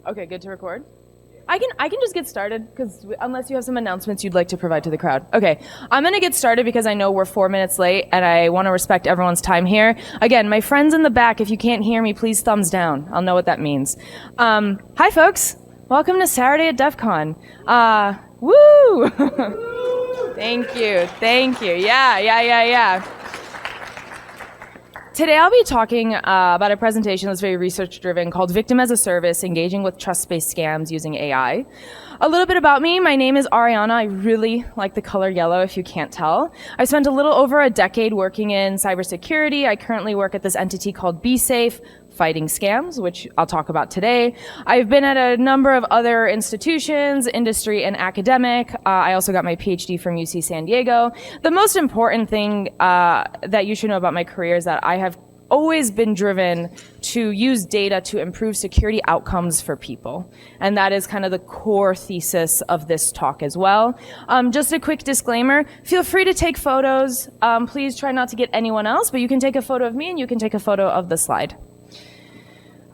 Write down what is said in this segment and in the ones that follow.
Okay, good to record. I can just get started, because unless you have some announcements you'd like to provide to the crowd. Okay, I'm going to get started because I know we're 4 minutes late, and I want to respect everyone's time here. Again, my friends in the back, if you can't hear me, please thumbs down. I'll know what that means. Hi, folks. Welcome to Saturday at DEF CON. Woo! Thank you. Yeah. Today I'll be talking about a presentation that's very research-driven called Victim as a Service, Engaging with Trust-Based Scams Using AI. A little bit about me. My name is Ariana. I really like the color yellow, if you can't tell. I spent a little over a decade working in cybersecurity. I currently work at this entity called BeSafe, fighting scams, which I'll talk about today. I've been at a number of other institutions, industry and academic. I also got my PhD from UC San Diego. The most important thing that you should know about my career is that I have always been driven to use data to improve security outcomes for people. And that is kind of the core thesis of this talk as well. Just a quick disclaimer, feel free to take photos. Please try not to get anyone else, but you can take a photo of me and you can take a photo of the slide.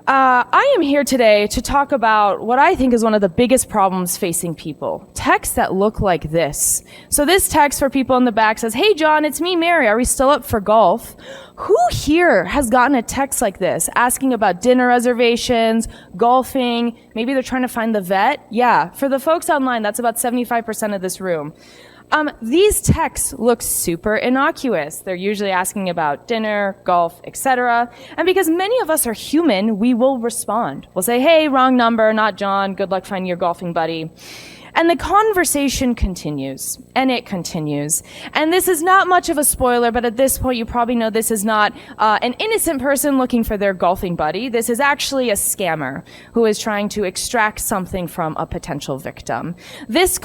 I am here today to talk about what I think is one of the biggest problems facing people. Texts that look like this. So this text for people in the back says, "Hey John, it's me, Mary. Are we still up for golf?" Who here has gotten a text like this asking about dinner reservations, golfing? Maybe they're trying to find the vet? Yeah, for the folks online, that's about 75% of this room. These texts look super innocuous. They're usually asking about dinner, golf, etc. And because many of us are human, we will respond. We'll say, "Hey, wrong number, not John. Good luck finding your golfing buddy." And the conversation continues, and it continues. And this is not much of a spoiler, but at this point you probably know this is not an innocent person looking for their golfing buddy. This is actually a scammer who is trying to extract something from a potential victim. This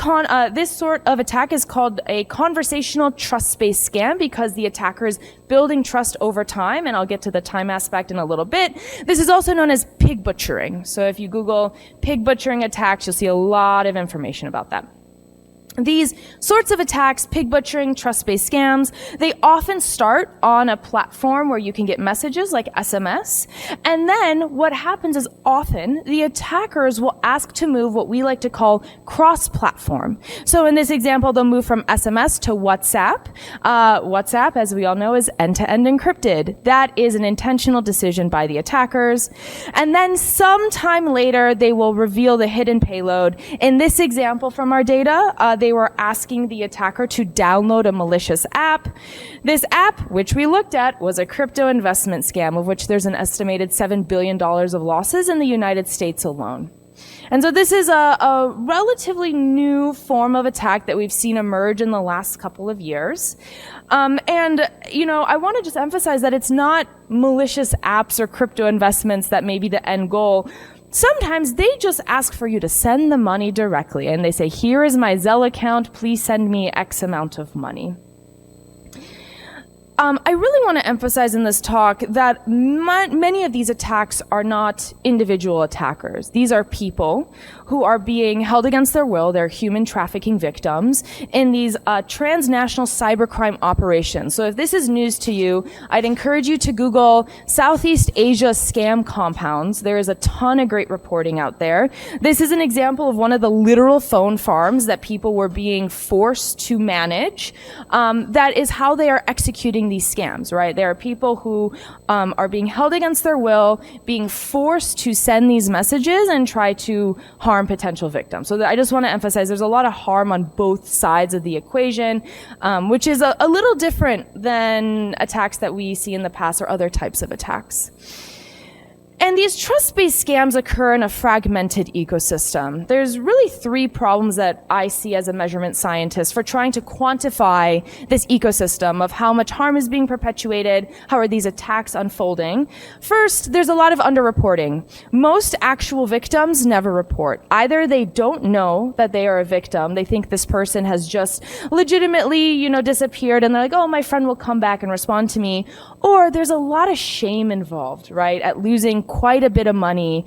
sort of attack is called a conversational trust-based scam because the attacker is building trust over time, and I'll get to the time aspect in a little bit. This is also known as pig butchering. So if you Google pig butchering attacks, you'll see a lot of information about that. These sorts of attacks, pig butchering, trust-based scams, they often start on a platform where you can get messages like SMS. And then what happens is often the attackers will ask to move what we like to call cross-platform. So in this example, they'll move from SMS to WhatsApp. WhatsApp, as we all know, is end-to-end encrypted. That is an intentional decision by the attackers. And then sometime later, they will reveal the hidden payload. In this example from our data, they were asking the attacker to download a malicious app. This app, which we looked at, was a crypto investment scam, of which there's an estimated $7 billion of losses in the United States alone. And so this is a relatively new form of attack that we've seen emerge in the last couple of years. And, I want to just emphasize that it's not malicious apps or crypto investments that may be the end goal. Sometimes they just ask for you to send the money directly, and they say, "Here is my Zelle account, please send me X amount of money." I really want to emphasize in this talk that many of these attacks are not individual attackers. These are people who are being held against their will. They're human trafficking victims in these transnational cybercrime operations. So if this is news to you, I'd encourage you to Google Southeast Asia scam compounds. There is a ton of great reporting out there. This is an example of one of the literal phone farms that people were being forced to manage. That is how they are executing these scams, right? There are people who are being held against their will, being forced to send these messages and try to harm potential victims. So I just want to emphasize there's a lot of harm on both sides of the equation, which is a little different than attacks that we see in the past or other types of attacks. And these trust-based scams occur in a fragmented ecosystem. There's really three problems that I see as a measurement scientist for trying to quantify this ecosystem of how much harm is being perpetuated, how are these attacks unfolding. First, there's a lot of underreporting. Most actual victims never report. Either they don't know that they are a victim, they think this person has just legitimately, disappeared, and they're like, "Oh, my friend will come back and respond to me," or there's a lot of shame involved, right, at losing quite a bit of money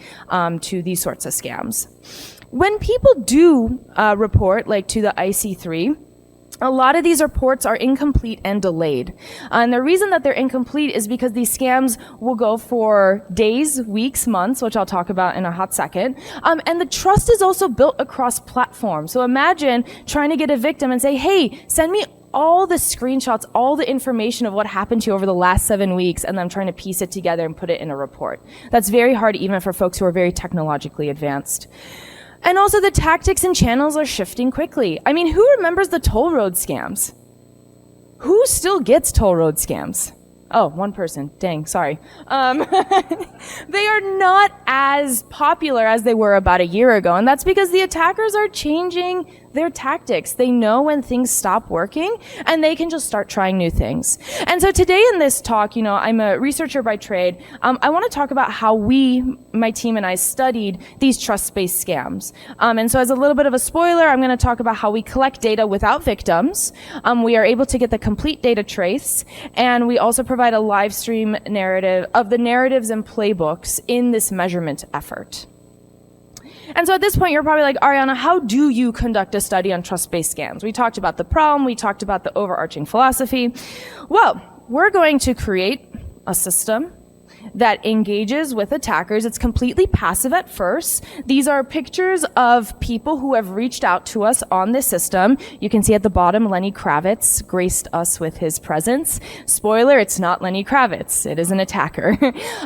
to these sorts of scams. When people do report, like to the IC3, A lot of these reports are incomplete and delayed. And the reason that they're incomplete is because these scams will go for days, weeks, months, which I'll talk about in a hot second. And the trust is also built across platforms. So imagine trying to get a victim and say, hey, send me all the screenshots, all the information of what happened to you over the last 7 weeks, and I'm trying to piece it together and put it in a report. That's very hard even for folks who are very technologically advanced. And also the tactics and channels are shifting quickly. I mean, who remembers the toll road scams? Who still gets toll road scams? Oh, one person. Dang, sorry. They are not as popular as they were about a year ago, and that's because the attackers are changing their tactics. They know when things stop working, and they can just start trying new things. And so today in this talk, I'm a researcher by trade. I want to talk about how my team and I studied these trust-based scams. And so as a little bit of a spoiler, I'm going to talk about how we collect data without victims. We are able to get the complete data trace, and we also provide a live stream narrative of the narratives and playbooks in this measurement effort. And so at this point, you're probably like, Ariana, how do you conduct a study on trust-based scams? We talked about the problem. We talked about the overarching philosophy. Well, we're going to create a system that engages with attackers. It's completely passive at first. These are pictures of people who have reached out to us on this system. You can see at the bottom, Lenny Kravitz graced us with his presence. Spoiler, it's not Lenny Kravitz. It is an attacker.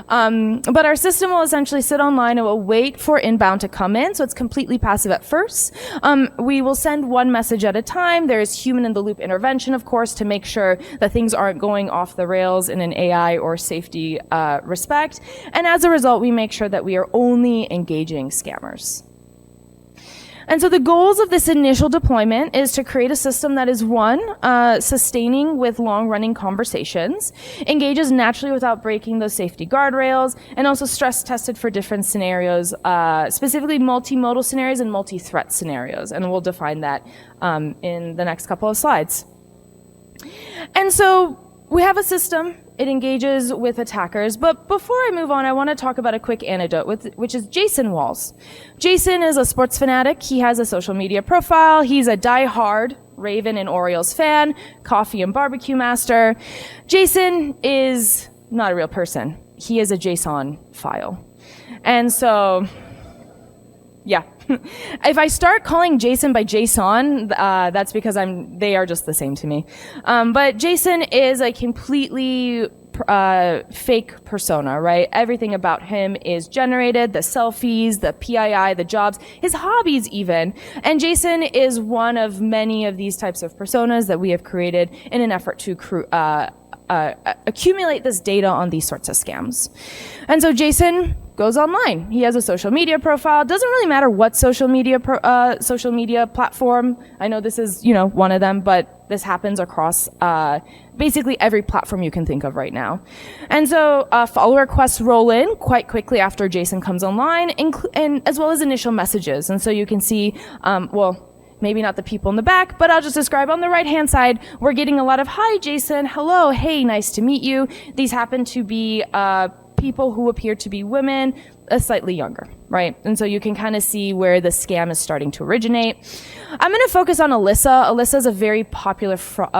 But our system will essentially sit online and will wait for inbound to come in. So it's completely passive at first. We will send one message at a time. There is human-in-the-loop intervention, of course, to make sure that things aren't going off the rails in an AI or safety respect. And as a result, we make sure that we are only engaging scammers. And so the goals of this initial deployment is to create a system that is one, sustaining with long-running conversations, engages naturally without breaking those safety guardrails, and also stress-tested for different scenarios, specifically multimodal scenarios and multi-threat scenarios. And we'll define that in the next couple of slides. And so we have a system. It engages with attackers. But before I move on, I want to talk about a quick anecdote, which is Jason Walls. Jason is a sports fanatic. He has a social media profile. He's a die-hard Raven and Orioles fan, coffee and barbecue master. Jason is not a real person. He is a JSON file. And so, yeah. If I start calling Jason by JSON, that's because they are just the same to me. But Jason is a completely fake persona, right? Everything about him is generated, the selfies, the PII, the jobs, his hobbies even. And Jason is one of many of these types of personas that we have created in an effort to accumulate this data on these sorts of scams. And so Jason goes online. He has a social media profile. Doesn't really matter what social media platform. I know this is, one of them, but this happens across basically every platform you can think of right now. And so follow requests roll in quite quickly after Jason comes online, and as well as initial messages. And so you can see, maybe not the people in the back, but I'll just describe on the right-hand side, we're getting a lot of, hi, Jason, hello, hey, nice to meet you. These happen to be people who appear to be women, slightly younger, right? And so you can kind of see where the scam is starting to originate. I'm going to focus on Alyssa. Alyssa is a very popular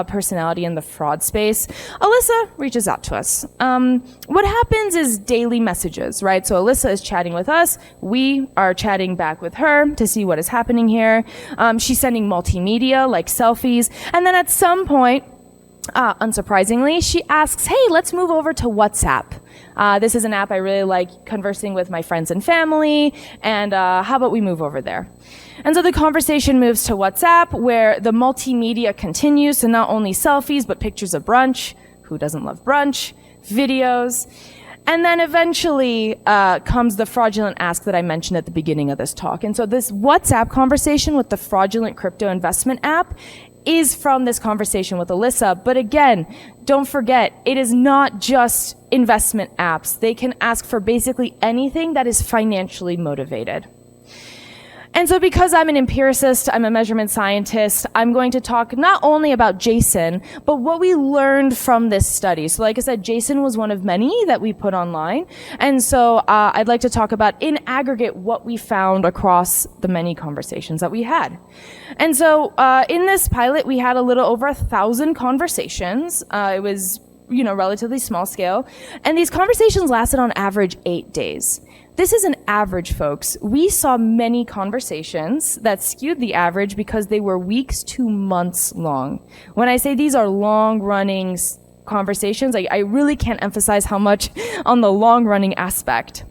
personality in the fraud space. Alyssa reaches out to us. What happens is daily messages, right? So Alyssa is chatting with us. We are chatting back with her to see what is happening here. She's sending multimedia like selfies. And then at some point, unsurprisingly, she asks, hey, let's move over to WhatsApp. This is an app I really like conversing with my friends and family, and how about we move over there? And so the conversation moves to WhatsApp, where the multimedia continues, so not only selfies, but pictures of brunch. Who doesn't love brunch? Videos. And then eventually comes the fraudulent ask that I mentioned at the beginning of this talk. And so this WhatsApp conversation with the fraudulent crypto investment app is from this conversation with Alyssa. But again, don't forget, it is not just investment apps. They can ask for basically anything that is financially motivated. And so because I'm an empiricist, I'm a measurement scientist, I'm going to talk not only about JSON, but what we learned from this study. So like I said, JSON was one of many that we put online. And so I'd like to talk about, in aggregate, what we found across the many conversations that we had. And so in this pilot, we had a little over 1,000 conversations. It was, relatively small scale. And these conversations lasted on average 8 days. This is an average, folks. We saw many conversations that skewed the average because they were weeks to months long. When I say these are long-running conversations, I really can't emphasize how much on the long-running aspect.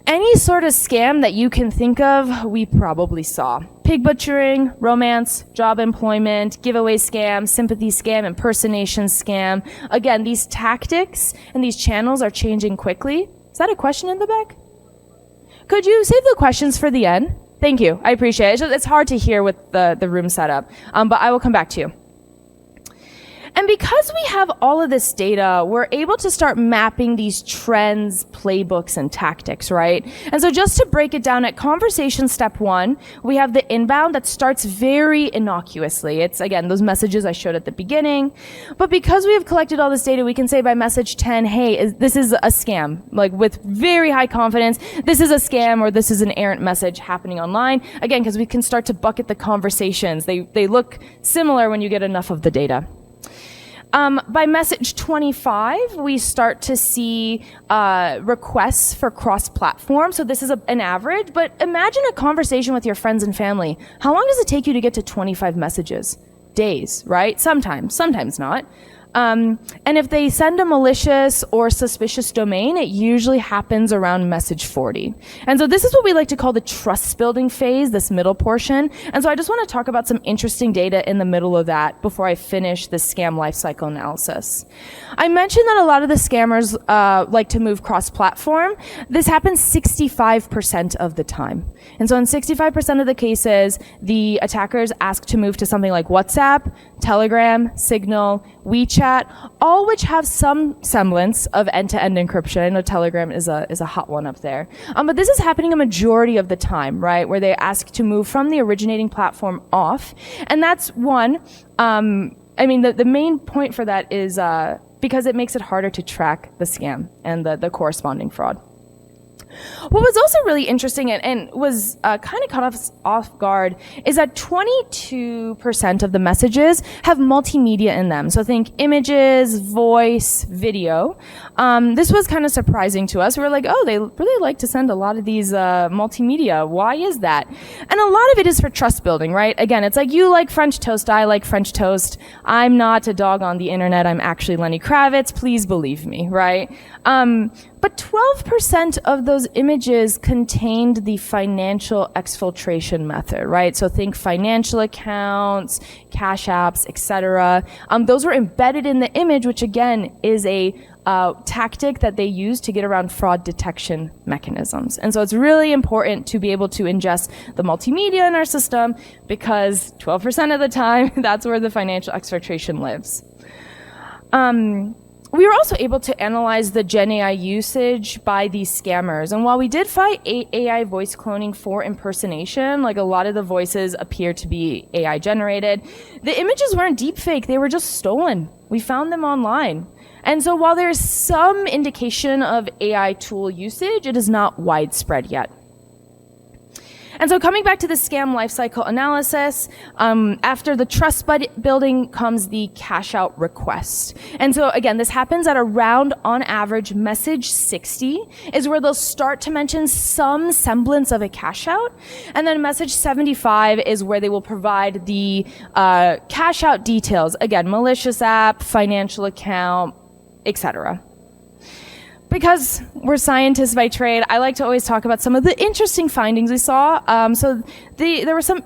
Any sort of scam that you can think of, we probably saw. Pig butchering, romance, job employment, giveaway scam, sympathy scam, impersonation scam. Again, these tactics and these channels are changing quickly. Is that a question in the back? Could you save the questions for the end? Thank you. I appreciate it. It's hard to hear with the room set up, but I will come back to you. And because we have all of this data, we're able to start mapping these trends, playbooks, and tactics, right? And so just to break it down, at conversation step 1, we have the inbound that starts very innocuously. It's, again, those messages I showed at the beginning. But because we have collected all this data, we can say by message 10, hey, this is a scam, like with very high confidence, this is a scam or this is an errant message happening online. Again, because we can start to bucket the conversations. They look similar when you get enough of the data. By message 25, we start to see requests for cross-platform. So this is an average, but imagine a conversation with your friends and family. How long does it take you to get to 25 messages? Days, right? Sometimes not. And if they send a malicious or suspicious domain, it usually happens around message 40. And so this is what we like to call the trust building phase, this middle portion. And so I just want to talk about some interesting data in the middle of that before I finish the scam lifecycle analysis. I mentioned that a lot of the scammers like to move cross-platform. This happens 65% of the time. And so in 65% of the cases, the attackers ask to move to something like WhatsApp, Telegram, Signal, WeChat, all which have some semblance of end-to-end encryption. I know Telegram is a hot one up there. But this is happening a majority of the time, right, where they ask to move from the originating platform off. And that's one, the main point for that is because it makes it harder to track the scam and the corresponding fraud. What was also really interesting and was kind of caught us off guard is that 22% of the messages have multimedia in them. So think images, voice, video. This was kind of surprising to us. We were like, oh, they really like to send a lot of these multimedia. Why is that? And a lot of it is for trust building, right? Again, it's like you like French toast, I like French toast. I'm not a dog on the internet. I'm actually Lenny Kravitz. Please believe me, right? But 12% of those images contained the financial exfiltration method, right? So think financial accounts, cash apps, etc. Those were embedded in the image, which again is a tactic that they use to get around fraud detection mechanisms. And so it's really important to be able to ingest the multimedia in our system because 12% of the time, that's where the financial exfiltration lives. We were also able to analyze the Gen AI usage by these scammers. And while we did find AI voice cloning for impersonation, like a lot of the voices appear to be AI generated, the images weren't deepfake, they were just stolen. We found them online. And so while there's some indication of AI tool usage, it is not widespread yet. And so coming back to the scam lifecycle analysis, after the trust building comes the cash out request. And so again, this happens at around, on average, message 60 is where they'll start to mention some semblance of a cash out. And then message 75 is where they will provide the cash out details. Again, malicious app, financial account, etc. Because we're scientists by trade, I like to always talk about some of the interesting findings we saw. There were some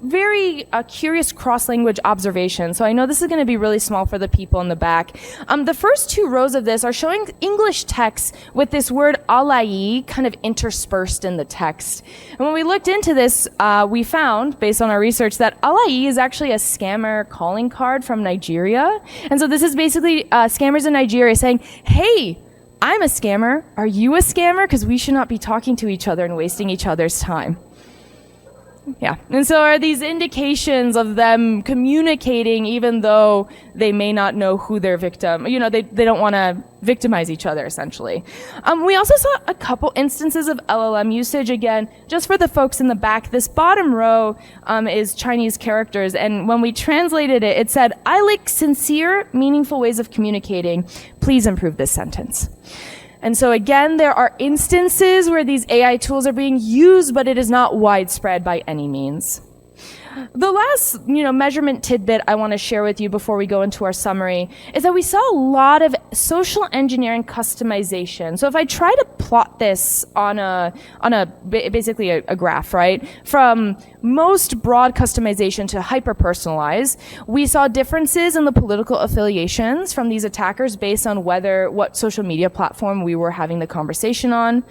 very curious cross-language observations. So I know this is going to be really small for the people in the back. The first 2 rows of this are showing English text with this word alai kind of interspersed in the text. And when we looked into this, we found, based on our research, that alai is actually a scammer calling card from Nigeria. And so this is basically scammers in Nigeria saying, hey, I'm a scammer. Are you a scammer? Because we should not be talking to each other and wasting each other's time. Yeah. And so are these indications of them communicating even though they may not know who their victim, they don't want to victimize each other, essentially. We also saw a couple instances of LLM usage. Again, just for the folks in the back, this bottom row is Chinese characters. And when we translated it, it said, "I like sincere, meaningful ways of communicating. Please improve this sentence." And so again, there are instances where these AI tools are being used, but it is not widespread by any means. The last, measurement tidbit I want to share with you before we go into our summary is that we saw a lot of social engineering customization. So if I try to plot this on basically a graph, right? From most broad customization to hyper-personalized, we saw differences in the political affiliations from these attackers based on what social media platform we were having the conversation on.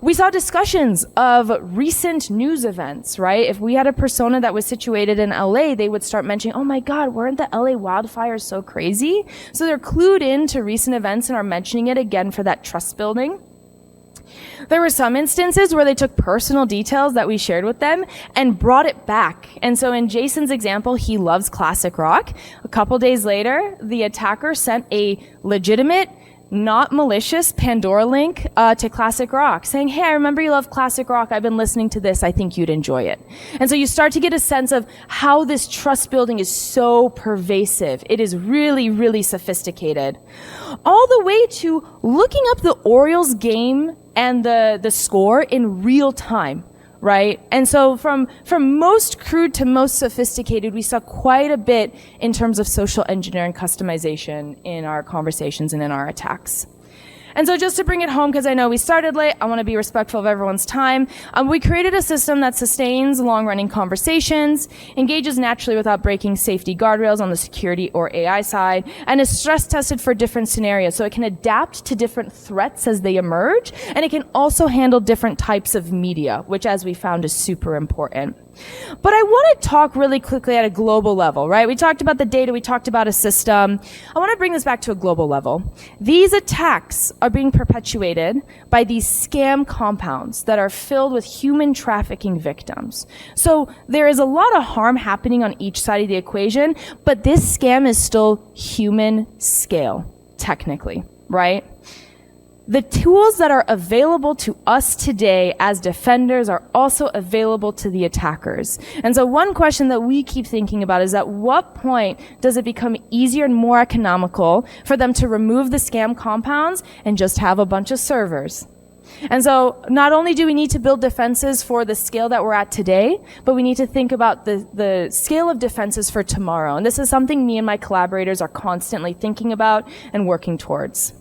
We saw discussions of recent news events, right? If we had a persona that was situated in LA, they would start mentioning, "Oh my God, weren't the LA wildfires so crazy?" So they're clued into recent events and are mentioning it again for that trust building. There were some instances where they took personal details that we shared with them and brought it back. And so in Jason's example, he loves classic rock. A couple days later, the attacker sent a legitimate, not malicious Pandora link to classic rock saying, "Hey, I remember you love classic rock. I've been listening to this. I think you'd enjoy it." And so you start to get a sense of how this trust building is so pervasive. It is really, really sophisticated. All the way to looking up the Orioles game and the score in real time. Right? And so from most crude to most sophisticated, we saw quite a bit in terms of social engineering customization in our conversations and in our attacks. And so just to bring it home, because I know we started late, I want to be respectful of everyone's time. We created a system that sustains long-running conversations, engages naturally without breaking safety guardrails on the security or AI side, and is stress-tested for different scenarios. So it can adapt to different threats as they emerge, and it can also handle different types of media, which, as we found, is super important. But I want to talk really quickly at a global level, right? We talked about the data, we talked about a system. I want to bring this back to a global level. These attacks are being perpetuated by these scam compounds that are filled with human trafficking victims. So there is a lot of harm happening on each side of the equation, but this scam is still human scale, technically, right? The tools that are available to us today as defenders are also available to the attackers. And so one question that we keep thinking about is, at what point does it become easier and more economical for them to remove the scam compounds and just have a bunch of servers? And so not only do we need to build defenses for the scale that we're at today, but we need to think about the scale of defenses for tomorrow. And this is something me and my collaborators are constantly thinking about and working towards.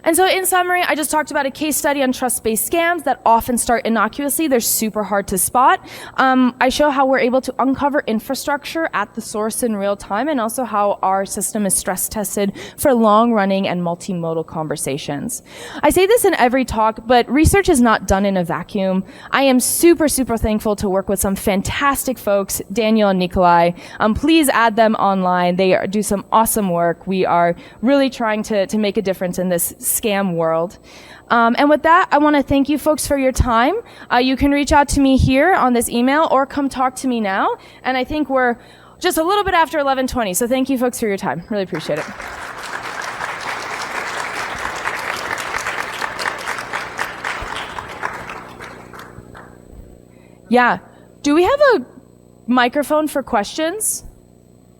And so in summary, I just talked about a case study on trust-based scams that often start innocuously. They're super hard to spot. I show how we're able to uncover infrastructure at the source in real time, and also how our system is stress-tested for long-running and multimodal conversations. I say this in every talk, but research is not done in a vacuum. I am super, super thankful to work with some fantastic folks, Daniel and Nikolai. Please add them online. They do some awesome work. We are really trying to make a difference in this scam world. And with that, I want to thank you folks for your time. You can reach out to me here on this email or come talk to me now. And I think we're just a little bit after 11:20. So thank you folks for your time. Really appreciate it. Yeah. Do we have a microphone for questions?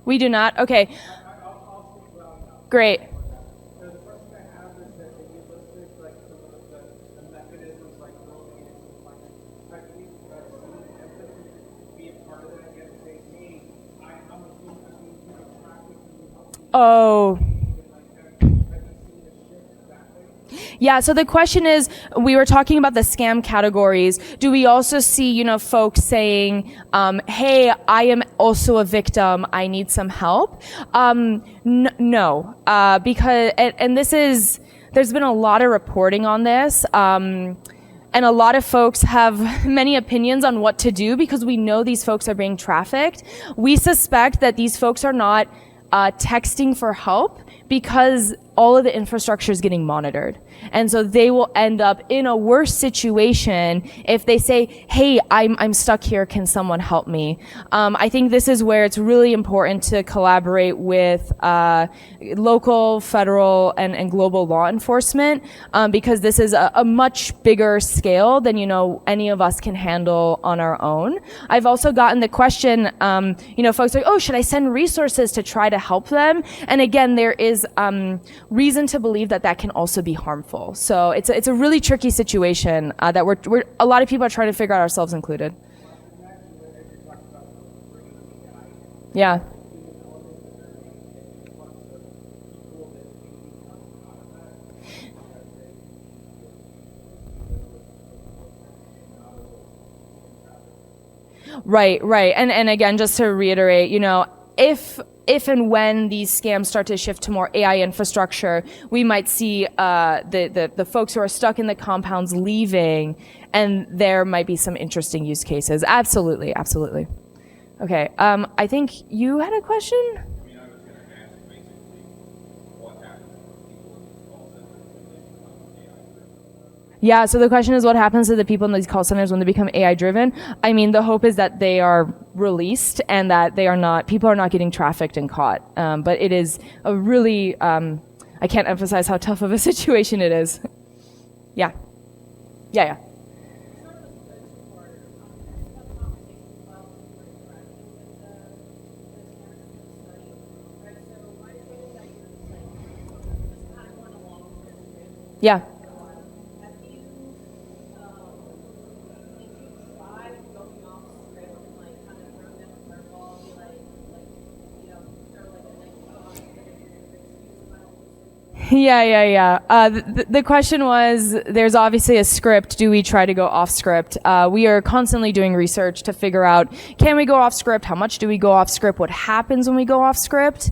We do not? Okay. Great. Oh. Yeah, so the question is, we were talking about the scam categories. Do we also see, folks saying, hey, I am also a victim, I need some help? No, because, and there's been a lot of reporting on this, and a lot of folks have many opinions on what to do because we know these folks are being trafficked. We suspect that these folks are not texting for help because all of the infrastructure is getting monitored. And so they will end up in a worse situation if they say, hey, I'm stuck here, can someone help me? I think this is where it's really important to collaborate with local, federal, and global law enforcement, because this is a much bigger scale than, any of us can handle on our own. I've also gotten the question, folks are like, oh, should I send resources to try to help them? And again, there is reason to believe that can also be harmful. So it's a really tricky situation that we're a lot of people are trying to figure out, ourselves included. Yeah. Right. And again, just to reiterate, if and when these scams start to shift to more AI infrastructure, we might see the folks who are stuck in the compounds leaving, and there might be some interesting use cases. Absolutely. Okay, I think you had a question? Yeah, so the question is what happens to the people in these call centers when they become AI driven? I mean, the hope is that they are released and that people are not getting trafficked and caught. But it is a really, I can't emphasize how tough of a situation it is. Yeah. Yeah. Yeah. The question was, there's obviously a script. Do we try to go off script? We are constantly doing research to figure out, can we go off script? How much do we go off script? What happens when we go off script?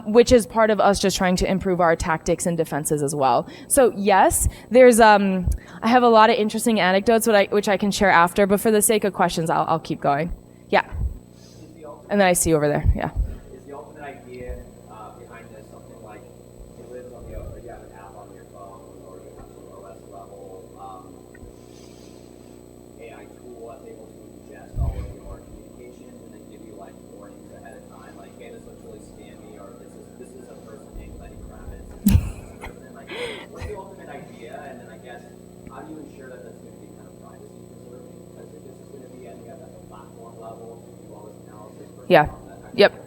Which is part of us just trying to improve our tactics and defenses as well. So yes, there's, I have a lot of interesting anecdotes which I can share after, but for the sake of questions, I'll keep going. Yeah. And then I see you over there. Yeah. Yeah. Yep.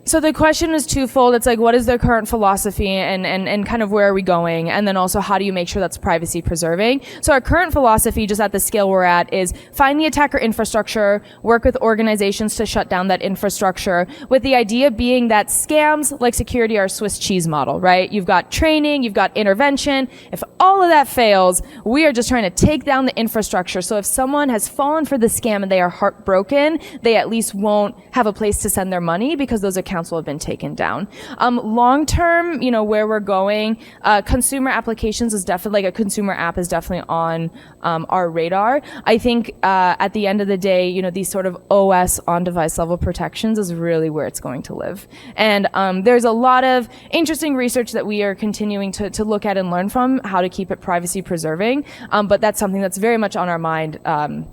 So the question is twofold. It's like, what is their current philosophy and kind of where are we going? And then also, how do you make sure that's privacy preserving? So our current philosophy, just at the scale we're at, is find the attacker infrastructure, work with organizations to shut down that infrastructure, with the idea being that scams, like security, are a Swiss cheese model, right? You've got training, you've got intervention. If all of that fails, we are just trying to take down the infrastructure. So if someone has fallen for the scam and they are heartbroken, they at least won't have a place to send their money because those accounts will have been taken down. Long term, where we're going, consumer applications is definitely, like a consumer app is definitely on our radar. I think at the end of the day, these sort of OS on device level protections is really where it's going to live. And there's a lot of interesting research that we are continuing to look at and learn from how to keep it privacy preserving. But that's something that's very much on our mind. And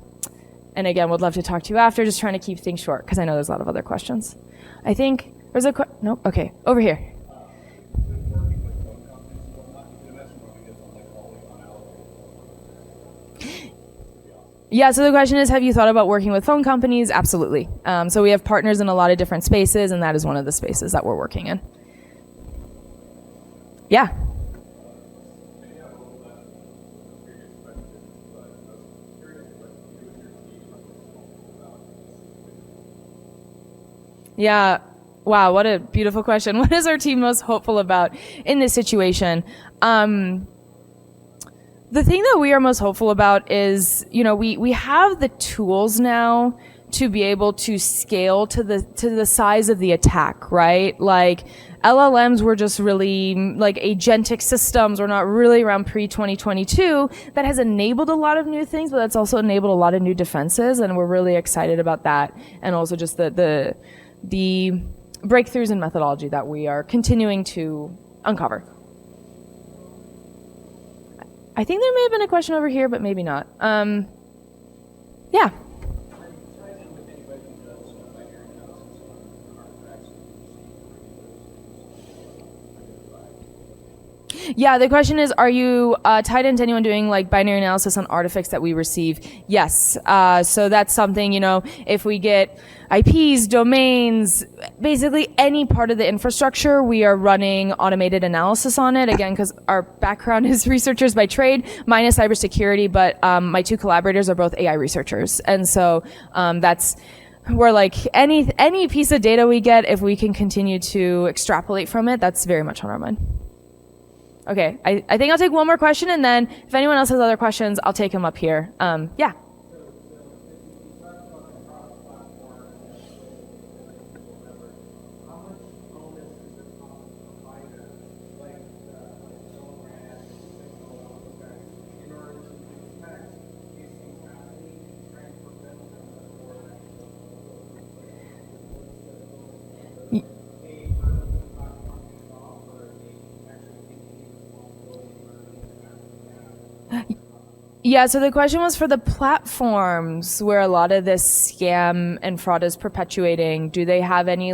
again, would love to talk to you after, just trying to keep things short because I know there's a lot of other questions. I think there's nope. Okay, over here. Yeah, so the question is, have you thought about working with phone companies? Absolutely. So we have partners in a lot of different spaces, and that is one of the spaces that we're working in. Yeah. Yeah. Wow, what a beautiful question. What is our team most hopeful about in this situation? The thing that we are most hopeful about is, we have the tools now to be able to scale to the size of the attack, right? Like LLMs were just really like agentic systems. We're not really around pre-2022. That has enabled a lot of new things, but that's also enabled a lot of new defenses, and we're really excited about that. And also just the breakthroughs in methodology that we are continuing to uncover. I think there may have been a question over here, but maybe not. Yeah. Yeah, the question is, are you tied into anyone doing like binary analysis on artifacts that we receive? Yes. So that's something, if we get IPs, domains, basically any part of the infrastructure, we are running automated analysis on it. Again, because our background is researchers by trade, mine is cybersecurity, but my two collaborators are both AI researchers. And so we're like, any piece of data we get, if we can continue to extrapolate from it, that's very much on our mind. Okay, I think I'll take one more question, and then if anyone else has other questions, I'll take them up here. Yeah. Yeah, so the question was for the platforms where a lot of this scam and fraud is perpetuating. Do they have any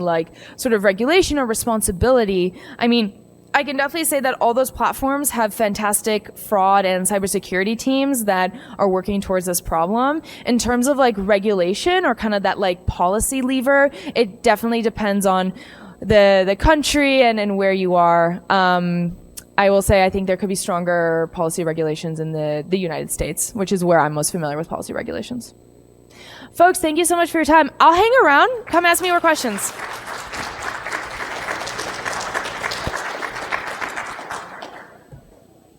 sort of regulation or responsibility? I mean, I can definitely say that all those platforms have fantastic fraud and cybersecurity teams that are working towards this problem. In terms of regulation or kind of that policy lever, it definitely depends on the country and where you are. I will say I think there could be stronger policy regulations in the United States, which is where I'm most familiar with policy regulations. Folks, thank you so much for your time. I'll hang around. Come ask me more questions.